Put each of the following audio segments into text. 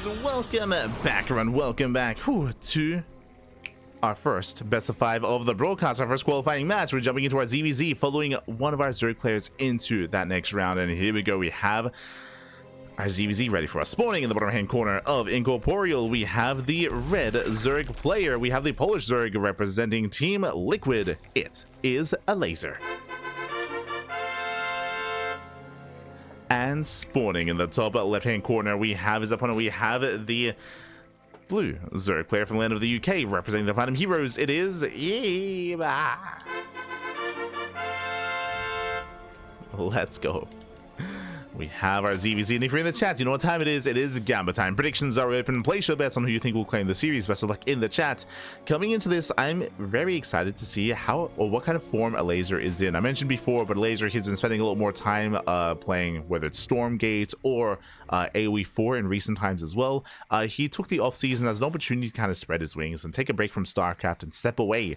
and welcome back, everyone. Welcome back to our first best of 5 of the broadcast, our first qualifying match. We're jumping into our ZvZ, following one of our Zerg players into that next round, and here we go. We have our ZvZ ready for us. Spawning in the bottom hand corner of Incorporeal, we have the red Zerg player. We have the Polish Zerg representing Team Liquid. It is Elazer. And spawning in the top left-hand corner, we have his opponent. We have the blue Zerg player from the land of the UK, representing the Platinum Heroes. It is Eva. Let's go. We have our ZvZ, and if you're in the chat, you know what time it is. It is Gamba time. Predictions are open. Place your bets on who you think will claim the series. Best of luck in the chat. Coming into this, I'm very excited to see how or what kind of form Elazer is in. I mentioned before, but Elazer, he's been spending a lot more time playing, whether it's Stormgate or AoE 4 in recent times as well. He took the off-season as an opportunity to kind of spread his wings and take a break from StarCraft and step away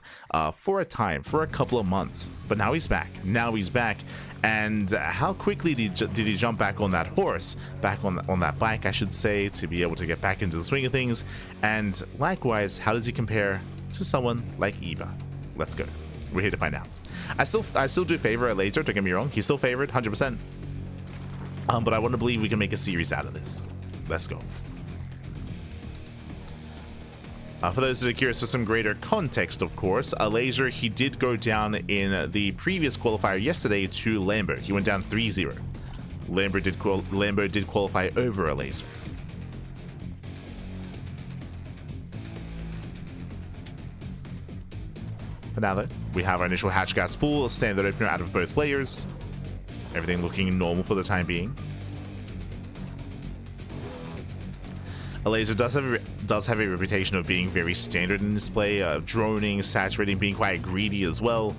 for a time, for a couple of months. But now he's back. And how quickly did he jump back on that horse, back on that bike, I should say, to be able to get back into the swing of things? And likewise, how does he compare to someone like Eva? Let's go. We're here to find out. I still do favor Elazer, don't get me wrong. He's still favored, 100%. But I want to believe we can make a series out of this. Let's go. For those that are curious for some greater context, of course, Elazer, he did go down in the previous qualifier yesterday to Lambo. He went down 3-0. Lambo did qualify over Elazer. But now though, we have our initial hatch gas pool, standard opener out of both players. Everything looking normal for the time being. Elazer does have a reputation of being very standard in display, droning, saturating, being quite greedy as well.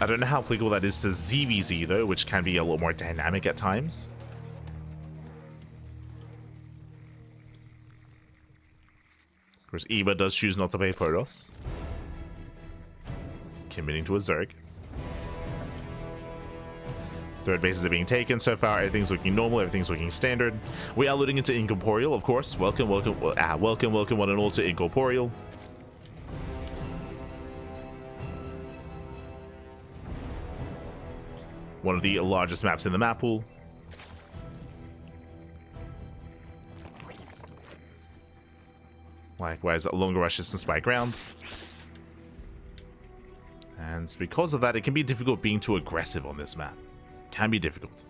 I don't know how applicable that is to ZvZ though, which can be a lot more dynamic at times. Of course, Eva does choose not to play Protoss, committing to a Zerg. Third bases are being taken so far. Everything's looking normal. Everything's looking standard. We are loading into Incorporeal, of course. Welcome one and all to Incorporeal. One of the largest maps in the map pool. Likewise, longer rush distance by ground. And because of that, it can be difficult being too aggressive on this map. Can be difficult.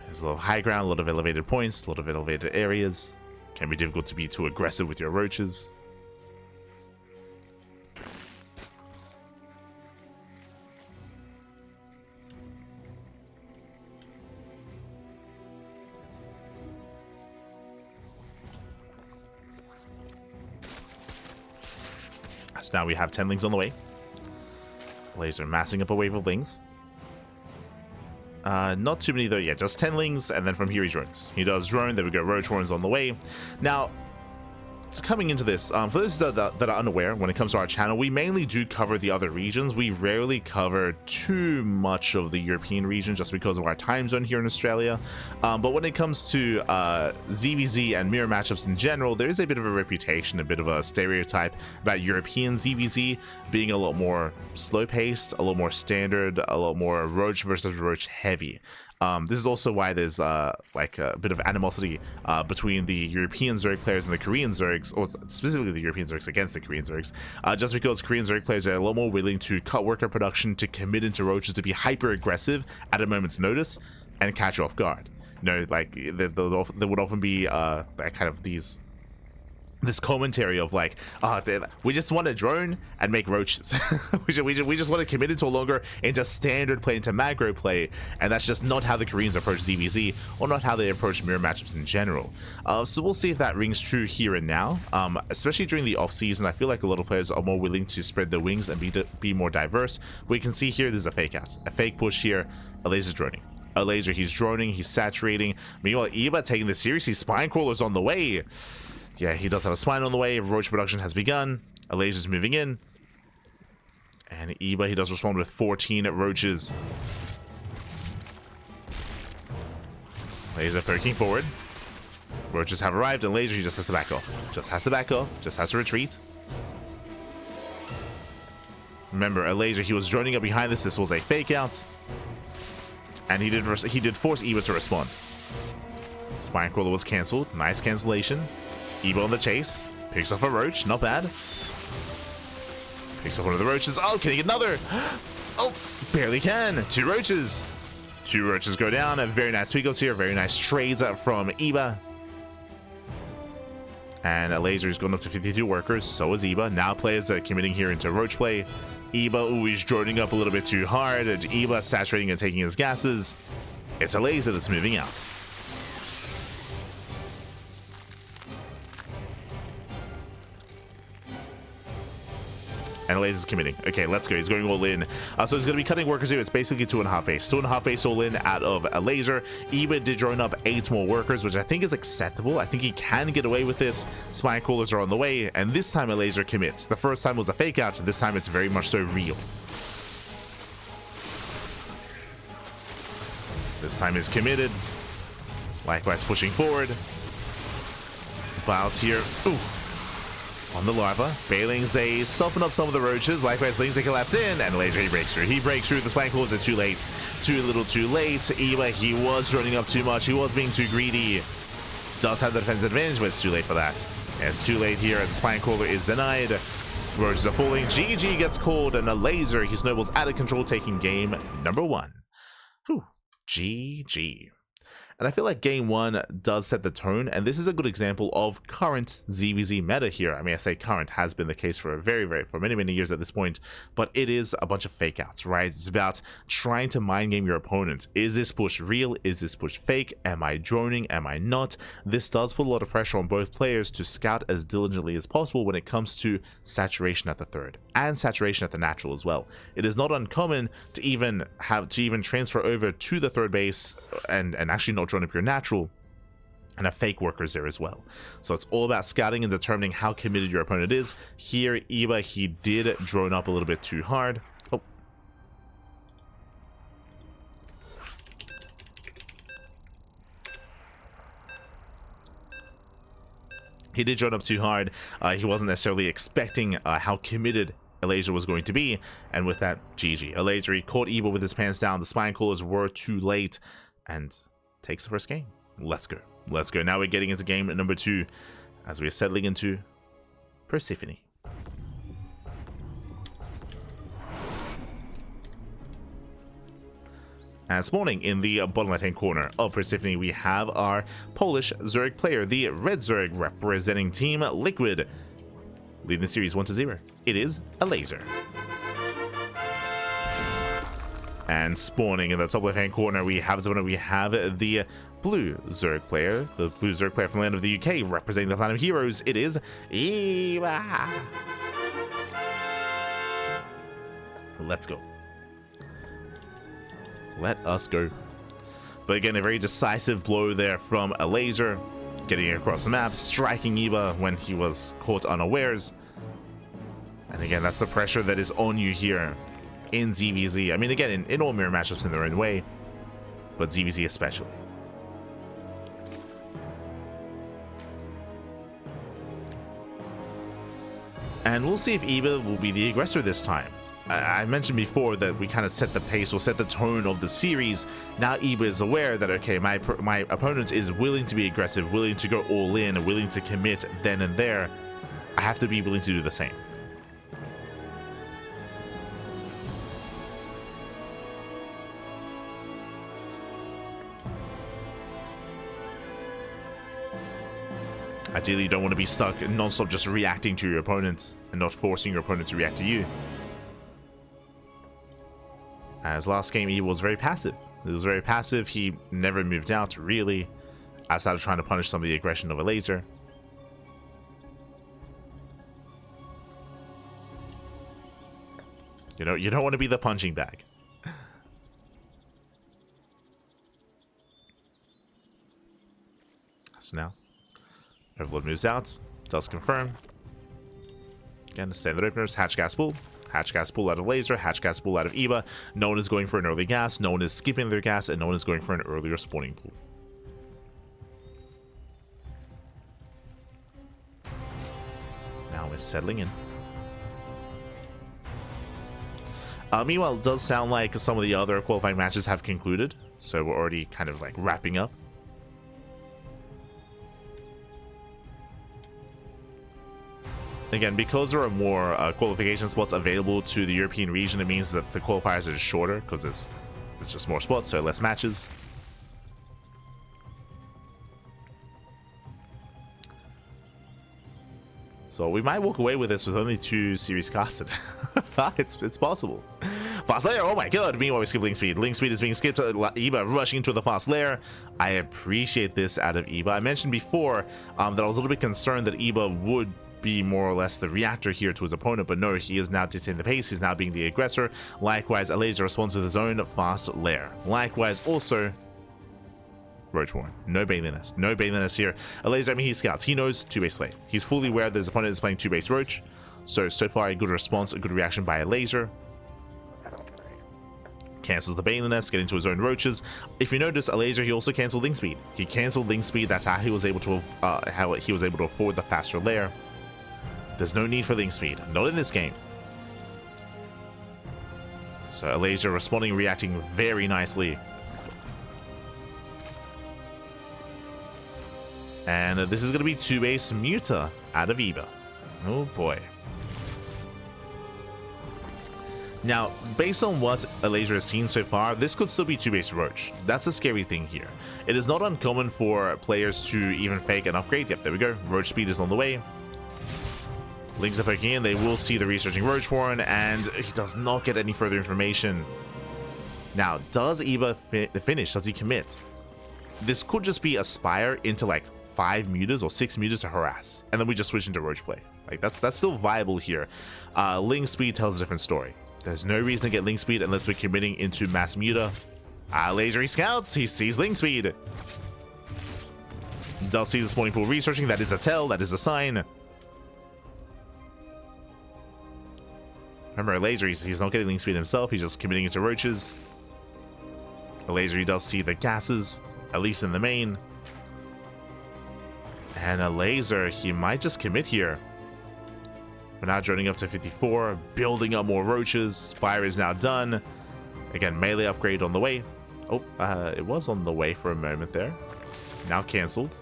There's a lot of high ground, a lot of elevated points, a lot of elevated areas. Can be difficult to be too aggressive with your roaches. So now we have 10 lings on the way. Elazer massing up a wave of lings. Not too many though, yeah, just 10 lings, and then from here he drones. He does drone, there we go, roach horns on the way. Now, coming into this, for those that are unaware, when it comes to our channel, we mainly do cover the other regions. We rarely cover too much of the European region just because of our time zone here in Australia. But when it comes to ZvZ and mirror matchups in general, there is a bit of a reputation, a bit of a stereotype about European ZvZ being a lot more slow-paced, a lot more standard, a lot more roach versus roach heavy. This is also why there's like a bit of animosity between the European Zerg players and the Korean Zergs, or specifically the European Zergs against the Korean Zergs, just because Korean Zerg players are a lot more willing to cut worker production, to commit into roaches, to be hyper aggressive at a moment's notice and catch you off guard. You know, like there would often be that kind of this commentary of like, we just want to drone and make roaches. we just want to commit into longer into standard play, into macro play, and that's just not how the Koreans approach ZvZ, or not how they approach mirror matchups in general. So we'll see if that rings true here and now. Especially during the off season, I feel like a lot of players are more willing to spread their wings and be more diverse. We can see here there's a fake out, a fake push here. Elazer's droning. Elazer, he's droning, he's saturating. Meanwhile, Eva taking this seriously. Spine crawlers on the way. Yeah, he does have a spine on the way. Roach production has begun. Elazer's moving in. And Eba, he does respond with 14 roaches. Elazer poking forward. Roaches have arrived, and Elazer just has to back off. Just has to back off. Just has to retreat. Remember, Elazer, he was droning up behind this. This was a fake out. And he did force Eva to respond. Spine Crawler was cancelled. Nice cancellation. Eva on the chase. Picks off a roach. Not bad. Picks off one of the roaches. Oh, can he get another? Oh, barely can. 2 roaches. 2 roaches go down. A very nice pickles here. Very nice trades from Eva. And Elazer is going up to 52 workers. So is Eva. Now players are committing here into roach play. Eva, he's droning up a little bit too hard. And Eva saturating and taking his gases. It's Elazer that's moving out. And Elazer is committing. Okay, let's go. He's going all in. So he's going to be cutting workers here. It's basically 2.5 base. 2.5 base all in out of Elazer. Eva did drone up 8 more workers, which I think is acceptable. I think he can get away with this. Spine Crawlers are on the way. And this time Elazer commits. The first time was a fake out. This time it's very much so real. This time is committed. Likewise pushing forward. Files here. Ooh. On the larva. Bailings, they soften up some of the roaches. Likewise, Lings, they collapse in, and Elazer, he breaks through. He breaks through. The spine claws are too late. Too little, too late. Eva, he was running up too much. He was being too greedy. Does have the defense advantage, but it's too late for that. And it's too late here as the spine crawler is denied. Roaches are falling. GG gets called, and Elazer, he snowballs out of control, taking game number 1. Whew. GG. And I feel like game 1 does set the tone, and this is a good example of current ZvZ meta here. I mean, I say current, has been the case for for many years at this point, but it is a bunch of fake outs, right? It's about trying to mind game your opponent. Is this push real? Is this push fake? Am I droning? Am I not? This does put a lot of pressure on both players to scout as diligently as possible when it comes to saturation at the third and saturation at the natural as well. It is not uncommon to even transfer over to the third base and actually not drone up your natural and have fake workers there as well. So it's all about scouting and determining how committed your opponent is. Here, Eva, he did drone up a little bit too hard. Oh. He did drone up too hard. He wasn't necessarily expecting how committed Elazer was going to be, and with that, GG. Elazer, he caught Eva with his pants down. The spine crawlers were too late, and takes the first game. Let's go. Let's go. Now we're getting into game number 2 as we're settling into Persephone. And this morning, in the bottom left-hand corner of Persephone, we have our Polish Zerg player, the Red Zerg representing Team Liquid. Leading the series 1-0. It is Elazer. And spawning in the top left-hand corner, we have the blue Zerg player, from the land of the UK, representing the Planet of Heroes. It is Eva. Let's go. Let us go. But again, a very decisive blow there from Elazer, getting across the map, striking Eva when he was caught unawares. And again, that's the pressure that is on you here in ZvZ. I mean, again, in all mirror matchups in their own way, but ZvZ especially. And we'll see if Eva will be the aggressor this time. I mentioned before that we kind of set the pace or set the tone of the series. Now Eva is aware that, okay, my opponent is willing to be aggressive, willing to go all in, willing to commit then and there. I have to be willing to do the same. Ideally, you don't want to be stuck non-stop just reacting to your opponent and not forcing your opponent to react to you. As last game, he was very passive. He was very passive. He never moved out, really, outside of trying to punish some of the aggression of Elazer. You know, you don't want to be the punching bag. So now, Overlord moves out, does confirm. Again, standard openers, hatch gas pool. Hatch gas pool out of Elazer, hatch gas pool out of Eva. No one is going for an early gas, no one is skipping their gas, and no one is going for an earlier spawning pool. we're settling in. Meanwhile, it does sound like some of the other qualifying matches have concluded, so we're already kind of like wrapping up. Again, because there are more qualification spots available to the European region, it means that the qualifiers are just shorter because it's just more spots, so less matches. So we might walk away with this with only 2 series casted. it's possible. Fast layer, oh my god. Meanwhile, we skip link speed. Link speed is being skipped. Eba rushing into the fast layer. I appreciate this out of Eba. I mentioned before that I was a little bit concerned that Eba would be more or less the reactor here to his opponent, but no, he is now dictating the pace. He's now being the aggressor. Likewise, Elazer responds with his own fast layer. Likewise, also Roach Warren. No Bailey Nest. No Bailey Nest here. Elazer, I mean, he scouts. He knows 2-base play. He's fully aware that his opponent is playing 2-base Roach. So far, a good response, a good reaction by Elazer. Cancels the Bailey Nest, get into his own Roaches. If you notice, Elazer, he also canceled link speed. He canceled link speed. That's how he was able to afford the faster layer. There's no need for link speed. Not in this game. So Elazer responding, reacting very nicely. And this is going to be 2-base Muta out of Eba. Oh boy. Now, based on what Elazer has seen so far, this could still be 2-base Roach. That's the scary thing here. It is not uncommon for players to even fake an upgrade. Yep, there we go. Roach speed is on the way. Links are poking in. They will see the researching Roach Warren, and he does not get any further information. Now, does Eba finish? Does he commit? This could just be Aspire into like 5 mutas or 6 mutas to harass, and then we just switch into Roach play. Like that's still viable here. Link speed tells a different story. There's no reason to get link speed unless we're committing into mass muta. Elazer, he scouts. He sees link speed. Does see the spawning pool researching. That is a tell. That is a sign. Remember, Elazer, he's not getting link speed himself. He's just committing into Roaches. Elazer, he does see the gases, at least in the main. And Elazer, he might just commit here. We're now joining up to 54, building up more Roaches. Spire is now done. Again, melee upgrade on the way. Oh, it was on the way for a moment there. Now cancelled.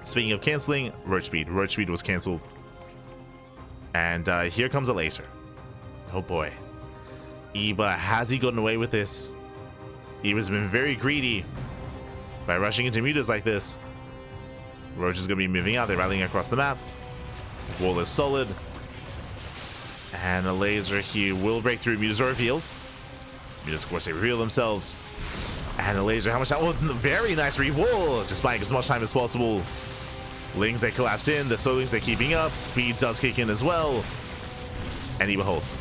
Speaking of cancelling, Roach speed. Roach speed was cancelled. And here comes Elazer. Oh boy. Eba, has he gotten away with this? Eba's been very greedy by rushing into mutas like this. Roach is going to be moving out. They're rallying across the map. Wall is solid. And Elazer, he will break through. Mutas are revealed. Mutas, of course, they reveal themselves. And Elazer, how much time? Oh, very nice re-wall. Just buying as much time as possible. Lings, they collapse in. The Solings, they're keeping up. Speed does kick in as well. And Eba holds.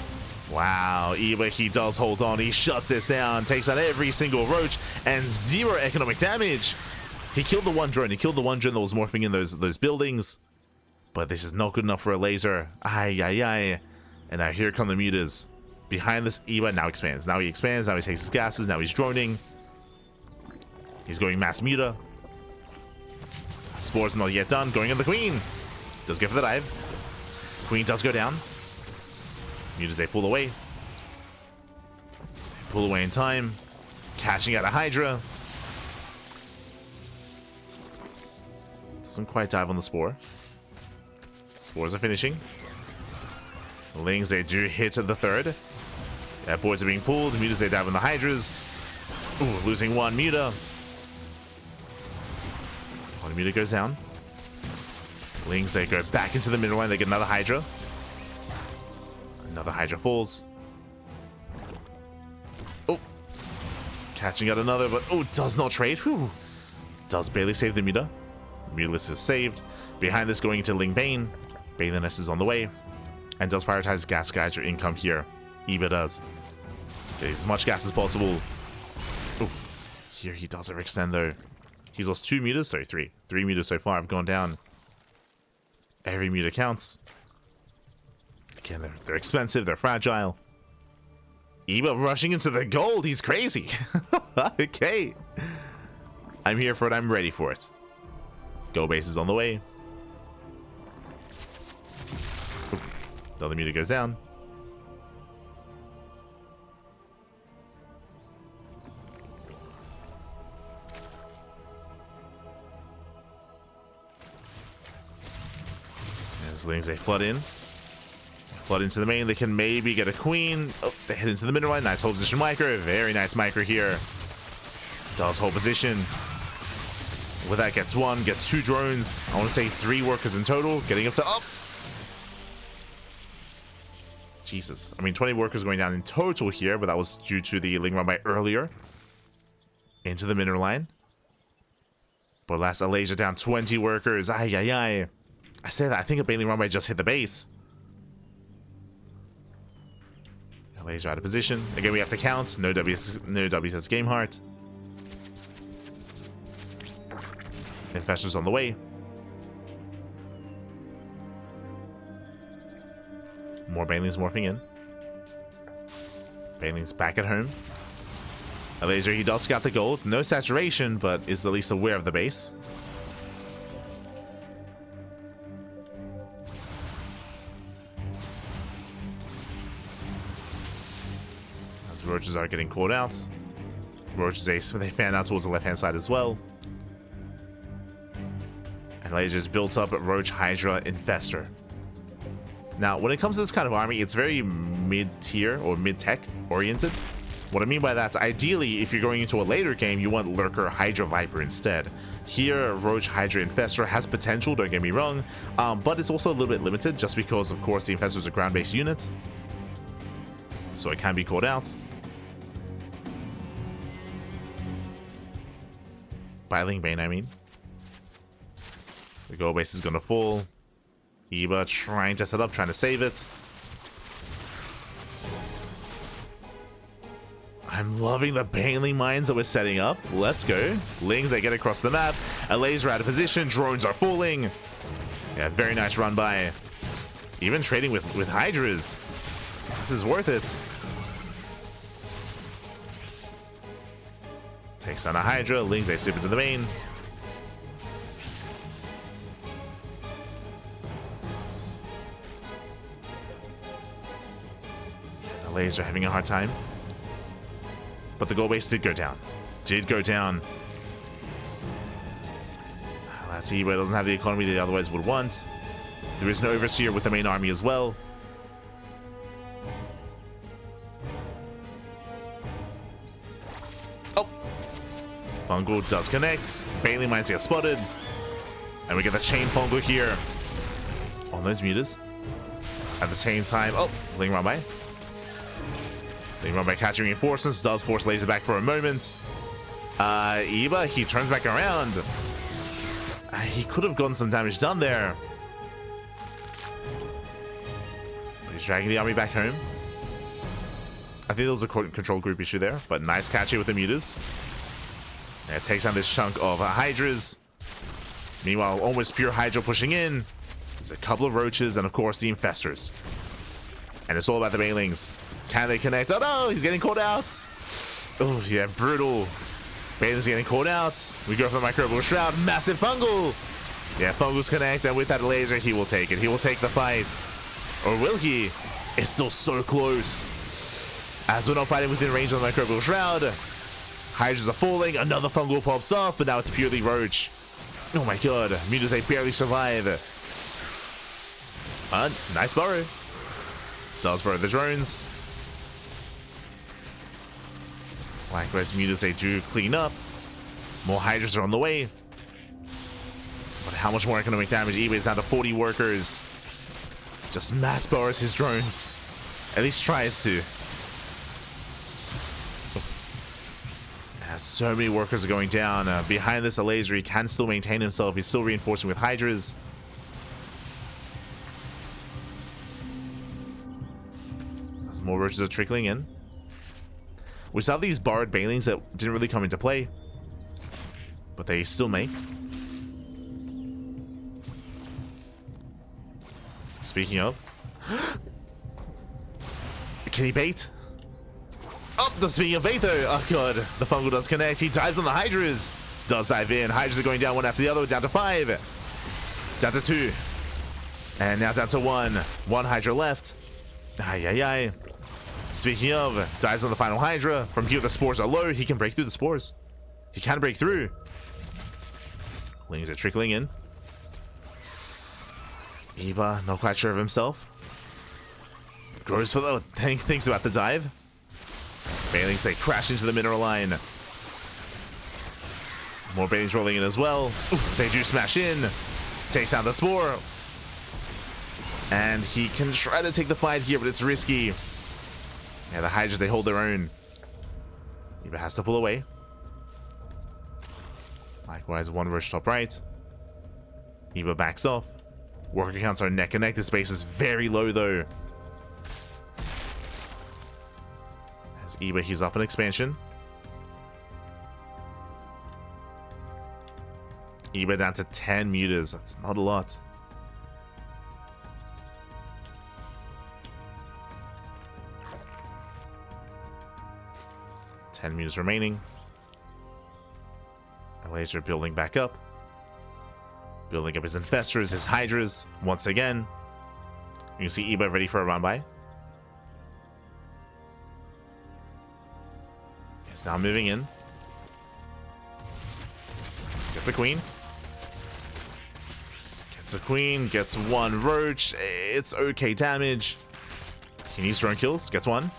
Wow, Eba, he does hold on. He shuts this down. Takes out every single Roach. And 0 economic damage. He killed the one drone. He killed the one drone that was morphing in those buildings. But this is not good enough for Elazer. Ay, ay, ay. And now here come the mutas. Behind this, Eba now expands. Now he expands. Now he takes his gases. Now he's droning. He's going mass muta. Spore's not yet done. Going on the Queen. Does go for the dive. Queen does go down. Mutas, they pull away. Pull away in time. Catching out a Hydra. Doesn't quite dive on the Spore. Spores are finishing. Lings, they do hit the third. Boys are being pulled. Mutas, they dive on the Hydras. Ooh, losing one Muta. One Muta goes down. Lings, they go back into the middle line. They get another Hydra. Another Hydra falls. Oh. Catching out another, but oh, does not trade. Whew. Does barely save the Muta. Mutalist is saved. Behind this, going into Ling Bane. Bane Nest is on the way. And does prioritize gas geyser income here. Eba does. Get as much gas as possible. Ooh. Here he does overextend though. He's lost 2 mutas, sorry, 3. 3 mutas so far have gone down. Every muta counts. Again, they're expensive, they're fragile. Eba rushing into the gold, he's crazy. Okay. I'm here for it, I'm ready for it. Go base is on the way. The other meter goes down. As Lings, they flood in. Flood into the main. They can maybe get a queen. Oh, they head into the middle line. Nice hold position micro. Very nice micro here. Does hold position. With that, gets one, gets 2 drones. I want to say 3 workers in total. Getting up to up. Jesus. I mean, 20 workers going down in total here, but that was due to the Ling run by earlier. Into the mineral line. But last Elazer down 20 workers. Ay, ay, ay. I say that. I think a Bailey run by just hit the base. Elazer out of position. Again, we have to count. No WSS game heart. Infestors on the way. More Banelings morphing in. Banelings back at home. Elazer, he does scout the gold. No saturation, but is at least aware of the base. As roaches are getting called out. Roaches, they fan out towards the left-hand side as well. And Elazer's built up Roach, Hydra, Infestor. Now, when it comes to this kind of army, it's very mid-tier or mid-tech oriented. What I mean by that, ideally, if you're going into a later game, you want Lurker, Hydra, Viper instead. Here, Roach, Hydra, Infestor has potential, don't get me wrong, but it's also a little bit limited just because, of course, the Infestor is a ground-based unit. So it can be called out. Biling Bane, I mean. The gold base is going to fall. Eba trying to set up, trying to save it. I'm loving the Baneling mines that we're setting up. Let's go. Lings, they get across the map. Elazer out of position. Drones are falling. Yeah, very nice run by. Even trading with Hydras. This is worth it. Takes down a Hydra. Lings, they slip into the main. Elazer having a hard time. But the gold base did go down. Did go down. Let's see, but it doesn't have the economy they otherwise would want. There is no overseer with the main army as well. Oh! Fungal does connect. Bailey mines get spotted. And we get the chain Fungal here. On those mutas. At the same time, oh, Ling run by. Ling run by catching reinforcements, does force Elazer back for a moment. Eba, he turns back around. He could have gotten some damage done there. He's dragging the army back home. I think there was a control group issue there, but nice catch here with the mutas. Yeah, takes down this chunk of Hydras. Meanwhile, almost pure Hydra pushing in. There's a couple of roaches and, of course, the Infestors. And it's all about the Banelings. Can they connect? Oh no, he's getting caught out. Oh yeah, brutal. Baneling's getting caught out. We go for the Microbial Shroud. Massive Fungal. Yeah, Fungal's connect, and with that Elazer, he will take it. He will take the fight. Or will he? It's still so close. As we're not fighting within range of the Microbial Shroud. Hydras are falling. Another Fungal pops off, but now it's purely Roach. Oh my god. Mutas, they barely survive. Nice burrow. Does burrow the drones. Likewise, mutas, they do clean up. More Hydras are on the way. But how much more economic damage? Eba is down to 40 workers. Just mass burrows his drones. At least tries to. As so many workers are going down. Behind this, Elazer, he can still maintain himself. He's still reinforcing with Hydras. As more roaches are trickling in. We saw these borrowed Banelings that didn't really come into play, but they still may. Speaking of, can he bait? Oh, speaking of bait though, oh god, the Fungal does connect. He dives on the Hydras. Does dive in. Hydras are going down one after the other, down to 5. Down to 2. And now down to one Hydra left. Ay. Speaking of, dives on the final Hydra. From here the spores are low, he can break through the spores. He can break through. Lings are trickling in. Eba, not quite sure of himself. Goes for the thinks about the dive. Banelings, they crash into the mineral line. More Banelings rolling in as well. Oof, they do smash in. Takes out the spore. And he can try to take the fight here, but it's risky. Yeah, the Hydras, they hold their own. Eba has to pull away. Likewise, one rush top right. Eba backs off. Worker counts are neck and neck. This base is very low though. As Eba, he's up in expansion. Eba down to 10 meters. That's not a lot. Meters remaining. Elazer building back up. Building up his infestors, his hydras once again. You can see Eba ready for a run by. He's now moving in. Gets a queen. Gets a queen. Gets one roach. It's okay damage. He needs drone kills. Gets one.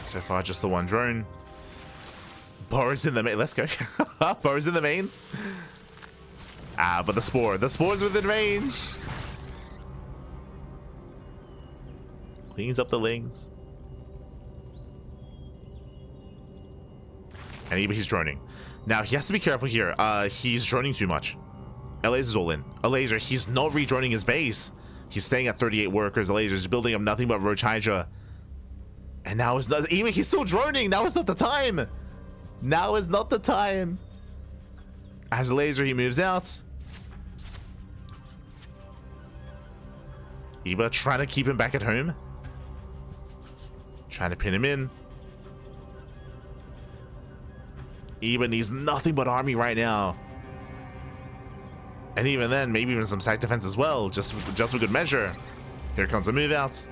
So far, just the one drone. Burrows in the main. Let's go. Burrows in the main. Ah, but the spore. The spore's within range. Cleans up the lings. And he's droning. Now, he has to be careful here. He's droning too much. Elazer's all in. Elazer, he's not redroning his base. He's staying at 38 workers. Elazer's building up nothing but Roach Hydra. And now is not, even he's still droning. Now is not the time. Now is not the time. As Elazer, he moves out. Eba trying to keep him back at home. Trying to pin him in. Eba needs nothing but army right now. And even then, maybe even some side defense as well, just for good measure. Here comes a move out.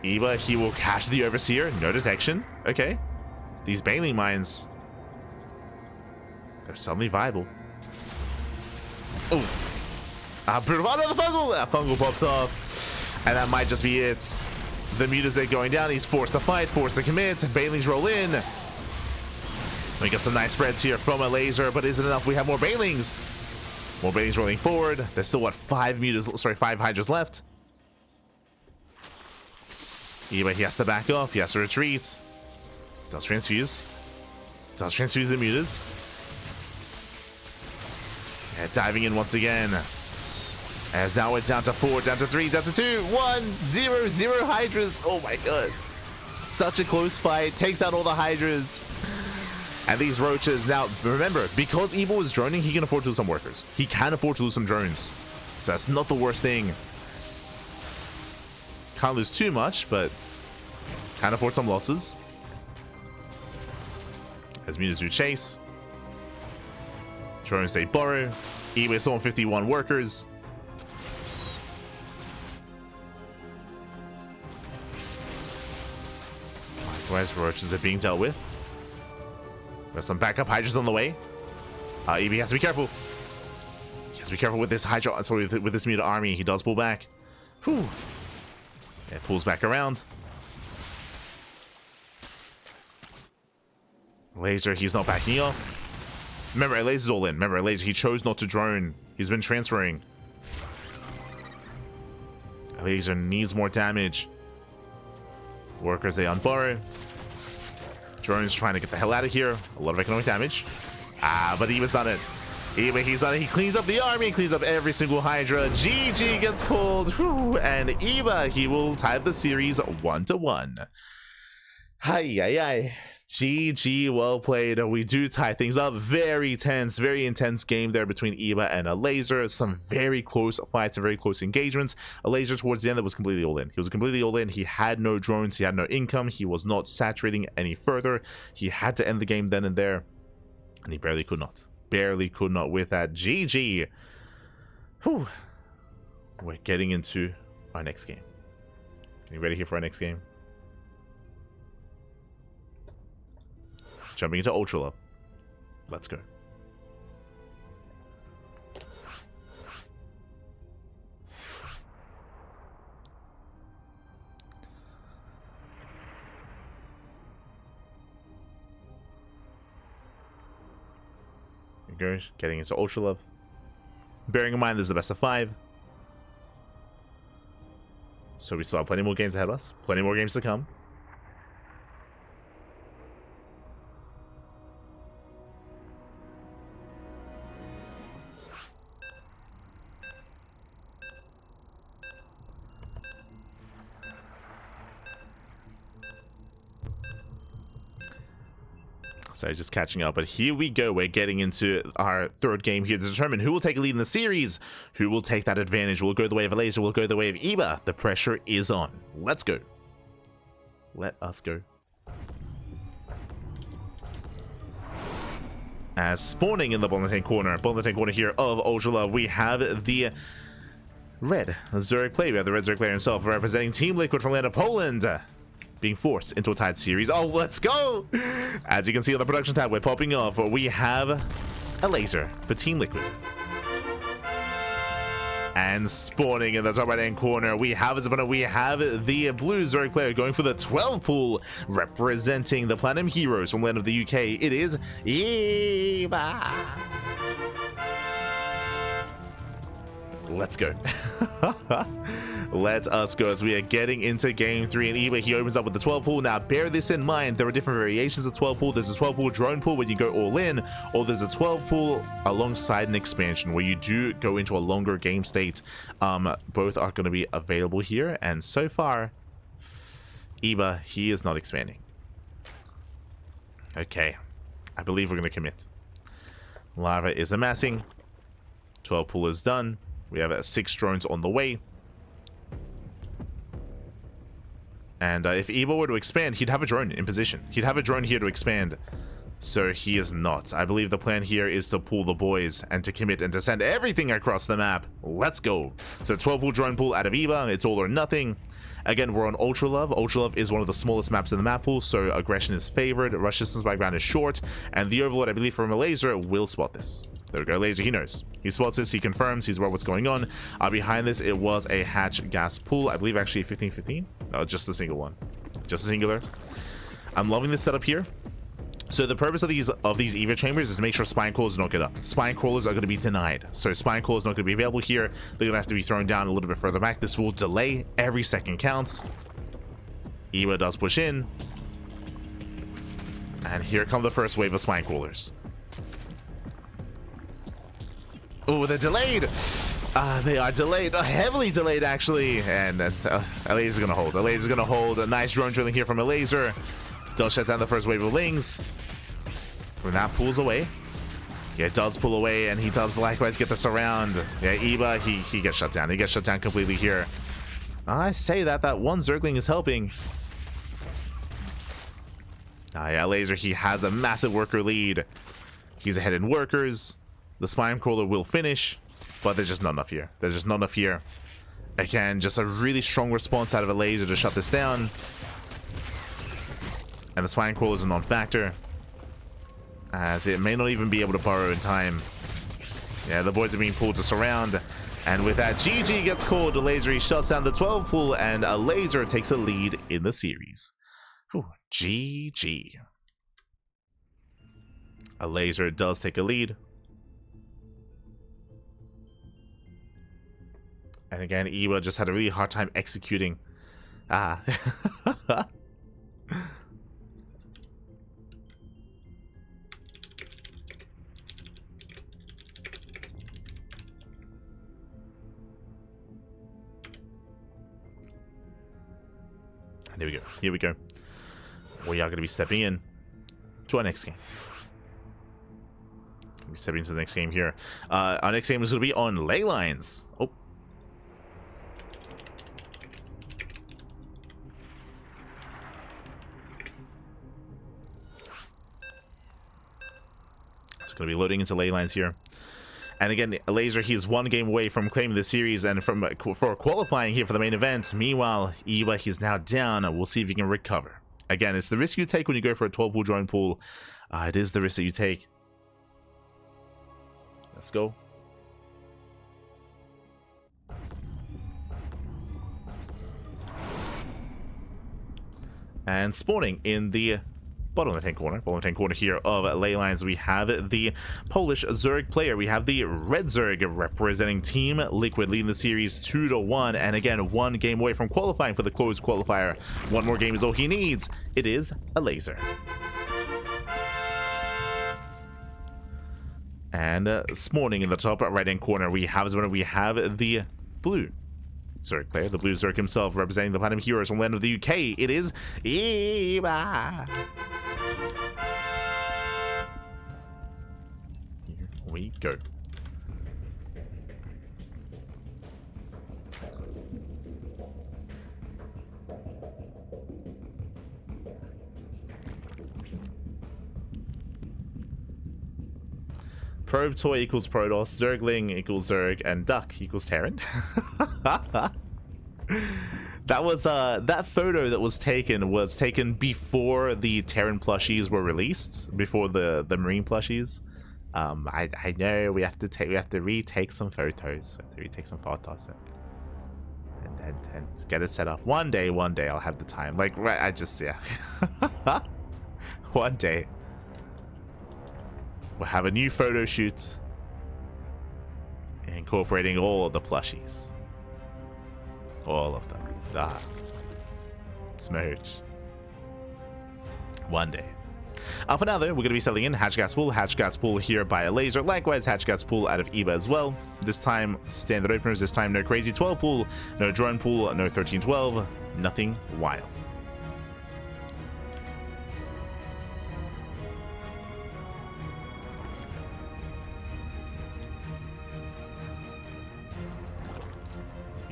Eba, he will catch the Overseer. No detection. Okay. These Baneling mines, they're suddenly viable. Oh. Brutal. Oh, no, the fungal. That fungal pops off. And that might just be it. The Mutas are going down. He's forced to fight, forced to commit. Banelings roll in. We get some nice spreads here from Elazer, but isn't enough. We have more Banelings. More Banelings rolling forward. There's still, what, 5 Hydras left. Eba, he has to back off. He has to retreat. Does transfuse. Does transfuse the Mutas. Yeah, diving in once again. As now it's down to 4, down to 3, down to 2, 1, 0, 0 Hydras. Oh my god. Such a close fight. Takes out all the Hydras. And these roaches. Now, remember, because Eba was droning, he can afford to lose some workers. He can afford to lose some drones. So that's not the worst thing. Can't lose too much, but can afford some losses. As Mutas do chase. Drones they borrow. Eba still on 51 workers. Likewise, roaches are being dealt with. There's some backup Hydras on the way. Eba has to be careful. He has to be careful with this Hydra. Sorry, with this Muta army. He does pull back. Whew. Yeah, pulls back around. Elazer, he's not backing off. Remember, Elazer's all in. Remember, Elazer, he chose not to drone. He's been transferring. Elazer needs more damage. Workers, they unborrow. Drone's trying to get the hell out of here. A lot of economic damage. But Eba's done it. Eba, he's done it. He cleans up the army, cleans up every single Hydra. GG gets called. Whew. And Eba, he will tie the series 1-1. Hi. GG, well played. We do tie things up. Very tense, very intense game there between Eba and Elazer. Some very close fights and very close engagements. Elazer towards the end, that was completely all in. He was completely all in. He had no drones. He had no income. He was not saturating any further. He had to end the game then and there. And he barely could not. Barely could not with that. GG. Whew. We're getting into our next game. Are you ready here for our next game? Jumping into Ultra Love. Let's go. Here we go. Getting into Ultra Love. Bearing in mind this is the best of 5. So we still have plenty more games ahead of us. Plenty more games to come. Sorry, just catching up. But here we go. We're getting into our third game here to determine who will take a lead in the series. Who will take that advantage? Will it go the way of Elazer? Will it go the way of Eba? The pressure is on. Let's go. Let us go. As spawning in the bottom left-hand corner here of Ultra Love, we have the red Zerg player. We have the red Zerg player himself representing Team Liquid from land of Poland, being forced into a tied series. Oh, let's go! As you can see on the production tab, we're popping off. We have Elazer for Team Liquid. And spawning in the top right-hand corner, we have the blue Zerg player going for the 12 pool, representing the Platinum Heroes from land of the UK. It is Eva. Let's go. Let us go as we are getting into game 3. And Eba, he opens up with the 12 pool. Now, bear this in mind. There are different variations of 12 pool. There's a 12 pool drone pool when you go all in, or there's a 12 pool alongside an expansion where you do go into a longer game state. Both are going to be available here. And so far, Eba, he is not expanding. Okay. I believe we're going to commit. Lava is amassing. 12 pool is done. We have 6 drones on the way. And if Eba were to expand, he'd have a drone in position. He'd have a drone here to expand. So he is not. I believe the plan here is to pull the boys and to commit and to send everything across the map. Let's go. So 12 pool drone pool out of Eba. It's all or nothing. Again, we're on Ultra Love. Ultra Love is one of the smallest maps in the map pool, so aggression is favored. Rush distance by ground is short. And the Overlord, I believe, from Elazer will spot this. There we go, Elazer, he knows. He spots this, he confirms, he's aware what's going on. Behind this, it was a hatch gas pool. I believe actually 15-15. No, just a single one. Just a singular. I'm loving this setup here. So the purpose of these Eva chambers is to make sure spine crawlers don't get up. Spine crawlers are going to be denied. So spine crawlers not going to be available here. They're going to have to be thrown down a little bit further back. This will delay. Every second counts. Eva does push in. And here come the first wave of spine crawlers. Oh, they're delayed. They are delayed, heavily delayed actually. And Elazer's gonna hold. Elazer's gonna hold. A nice drone drilling here from Elazer. Does shut down the first wave of lings. When that pulls away, yeah, it does pull away, and he does likewise get the surround. Yeah, Eba, he gets shut down. He gets shut down completely here. I say that one Zergling is helping. Yeah, Elazer, he has a massive worker lead. He's ahead in workers. The spine crawler will finish, but there's just not enough here. There's just not enough here. Again, just a really strong response out of Elazer to shut this down. And the spine crawler is a non-factor, as it may not even be able to burrow in time. Yeah, the boys are being pulled to surround. And with that, GG gets called. Elazer, he shuts down the 12 pool, and Elazer takes a lead in the series. Whew, GG. Elazer does take a lead. And again, Eba just had a really hard time executing. Here we go. Here we go. We are going to be stepping in to our next game. We'll be stepping into the next game here. Our next game is going to be on ley lines. Oh. It's going to be loading into ley lines here. And again, Elazer, he's one game away from claiming the series and for qualifying here for the main event. Meanwhile, Eva, he's now down. We'll see if he can recover. Again, it's the risk you take when you go for a 12-pool drone pool. It is the risk that you take. Let's go. And spawning in the bottom left-hand corner here of Leylines, we have the Polish Zerg player. We have the Red Zerg representing Team Liquid, leading the series 2-1, and again, one game away from qualifying for the closed qualifier. One more game is all he needs. It is Elazer. And spawning in the top right-hand corner, we have the blue Zerg player, the blue Zerg himself, representing the Platinum Heroes from the land of the UK. It is Eva. Here we go. Probe toy equals Protoss, Zergling equals Zerg, and Duck equals Terran. That was that photo that was taken before the Terran plushies were released, before the Marine plushies. I know we have to retake some photos. And get it set up. One day I'll have the time. Like, right, yeah. One day. We'll have a new photo shoot incorporating all of the plushies. All of them. Smooch. One day. For now, though, we're going to be selling in Hatchgas Pool here by Elazer. Likewise, Hatchgas Pool out of Eva as well. This time, standard openers. This time, no crazy 12 pool, no drone pool, no 13-12, nothing wild.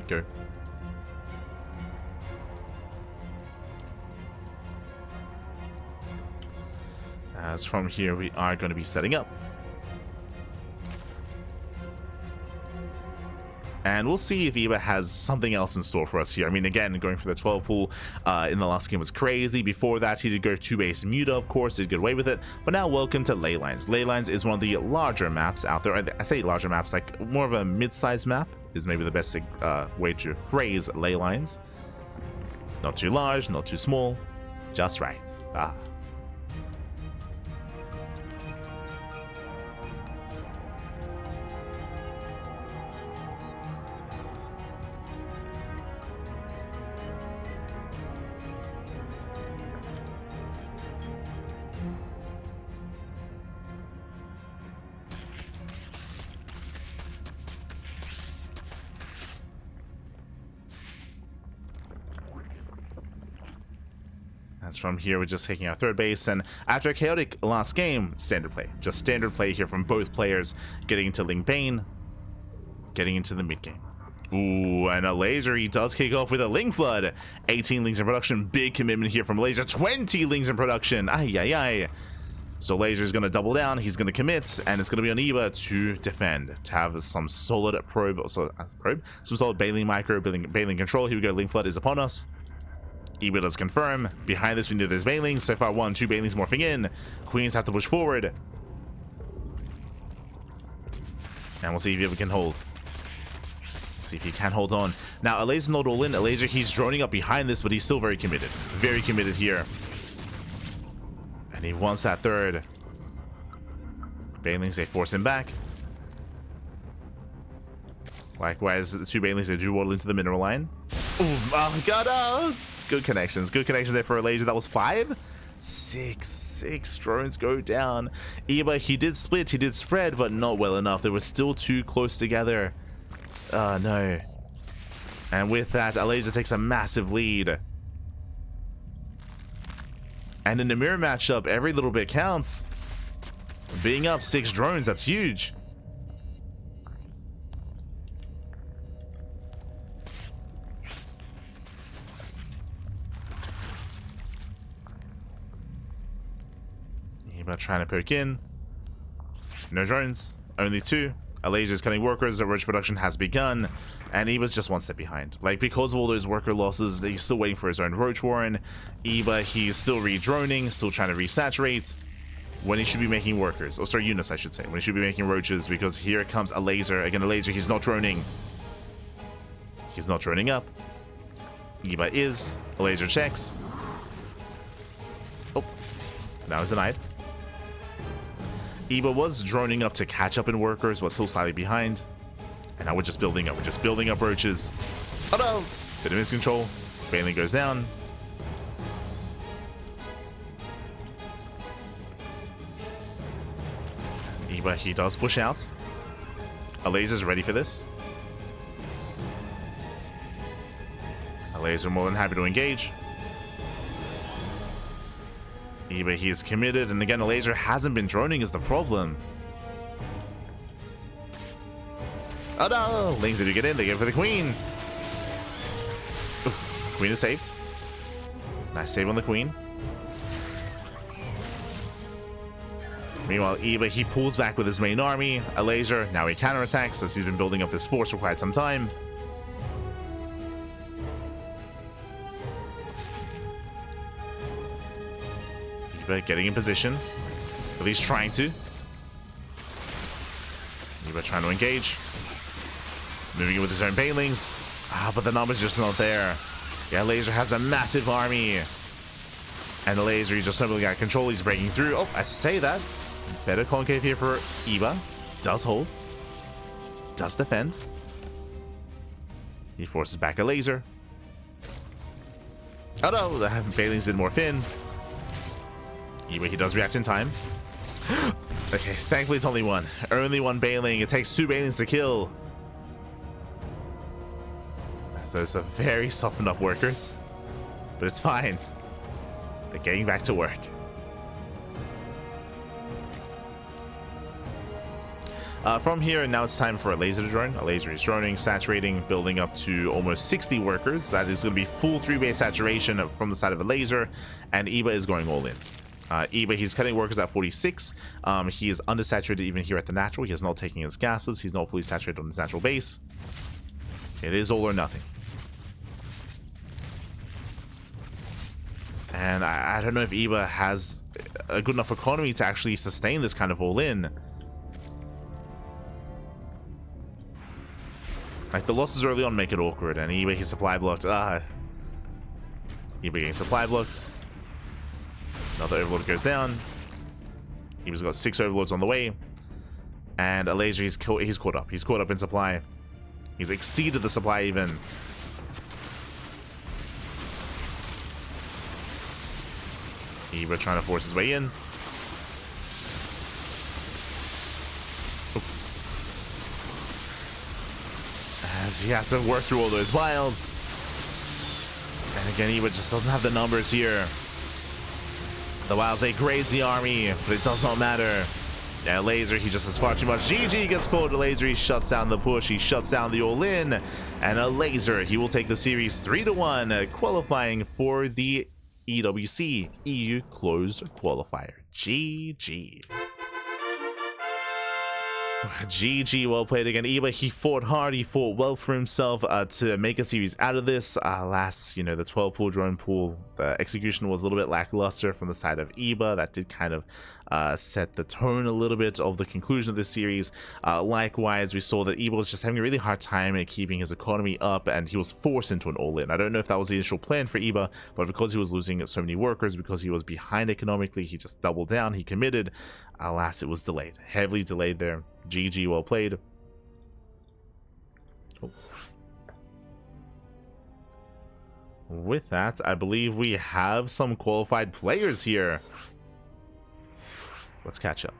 Go. As from here, we are going to be setting up. And we'll see if Eva has something else in store for us here. I mean, again, going for the 12 pool in the last game was crazy. Before that, he did go 2-base Muta, of course, did get away with it. But now, welcome to Leylines. Leylines is one of the larger maps out there. I say larger maps, like more of a mid-sized map is maybe the best way to phrase Leylines. Not too large, not too small, just right. As from here, we're just taking our third base, and after a chaotic last game, standard play. Just standard play here from both players, getting into Ling Bane, getting into the mid game. Ooh, and Elazer, he does kick off with a Ling Flood. 18 Lings in production, big commitment here from Elazer. 20 Lings in production, ay. So Elazer's going to double down, he's going to commit, and it's going to be on Eva to defend, to have some solid some solid Baneling micro, Baneling control. Here we go, Ling Flood is upon us. Eva does confirm. Behind this, we know there's Banelings. So far, 1, 2 Banelings morphing in. Queens have to push forward. And we'll see if Eva can hold. See if he can hold on. Now, Elazer's not all in. Elazer, he's droning up behind this, but he's still very committed. Very committed here. And he wants that third. Banelings, they force him back. Likewise, the 2 Banelings, they do waddle into the mineral line. Ooh, oh my god, good connections there for Elazer. That was 5? 6 drones go down. Eva, he did split, he did spread, but not well enough. They were still too close together. No. And with that, Elazer takes a massive lead. And in the mirror matchup, every little bit counts. Being up 6 drones, that's huge. Trying to poke in. No drones. Only 2. Elazer is cutting workers, roach production has begun, and Eba's just one step behind. Like, because of all those worker losses, he's still waiting for his own roach warren. Eba, he's still re-droning, still trying to resaturate, when he should be making workers. Oh, sorry, units, I should say. When he should be making roaches, because here comes Elazer. Again, Elazer, he's not droning. He's not droning up. Eba is. Elazer checks. Oh, now he's denied. Eba was droning up to catch up in workers, but still slightly behind. And now we're just building up. We're just building up roaches. Oh no! Bit of miscontrol. Baneling goes down. Eba, he does push out. Elazer's ready for this. Elazer more than happy to engage. Eba, he is committed, and again, Elazer hasn't been droning is the problem. Oh no! Lings do get in, they go for the queen. Oof, queen is saved. Nice save on the queen. Meanwhile, Eba, he pulls back with his main army. Elazer, now he counterattacks as he's been building up this force for quite some time. Eba getting in position. At least trying to. Eba trying to engage. Moving in with his own banelings. But the numbers just not there. Yeah, Elazer has a massive army. And Elazer, he's just simply got control. He's breaking through. Oh, I say that. Better concave here for Eba. Does hold. Does defend. He forces back Elazer. Oh no, the banelings did morph in. Eba, he does react in time. Okay, thankfully it's only one. Only one baneling. It takes 2 banelings to kill. So it's a very softened up workers. But it's fine. They're getting back to work. From here, now it's time for Elazer to drone. Elazer is droning, saturating, building up to almost 60 workers. That is going to be full 3-base saturation from the side of Elazer, and Eba is going all in. Eba, he's cutting workers at 46. He is undersaturated even here at the natural. He is not taking his gases. He's not fully saturated on his natural base. It is all or nothing. And I don't know if Eba has a good enough economy to actually sustain this kind of all in. Like, the losses early on make it awkward, and Eba, he's supply blocked. Eba getting supply blocked. Another overlord goes down. Eba's got 6 overlords on the way. And Elazer, he's caught up. He's caught up in supply. He's exceeded the supply even. Eba trying to force his way in. As he has to work through all those vials. And again, Eba just doesn't have the numbers here. The vials, they graze the army, but it does not matter. Yeah, Elazer, he just has far too much. GG gets called. Elazer, he shuts down the push. He shuts down the all-in. And Elazer, he will take the series 3-1, qualifying for the EWC, EU Closed Qualifier. GG. GG, well played again. Eba, he fought hard, he fought well for himself to make a series out of this. Last, the 12 pool drone pool, the execution was a little bit lackluster from the side of Eba. That did kind of set the tone a little bit of the conclusion of this series. Likewise, we saw that Eba was just having a really hard time in keeping his economy up, and he was forced into an all-in. I don't know if that was the initial plan for Eba, but because he was losing so many workers, because he was behind economically, he just doubled down, he committed. Alas, it was delayed, heavily delayed there. GG, well played. Oh. With that, I believe we have some qualified players here. Let's catch up.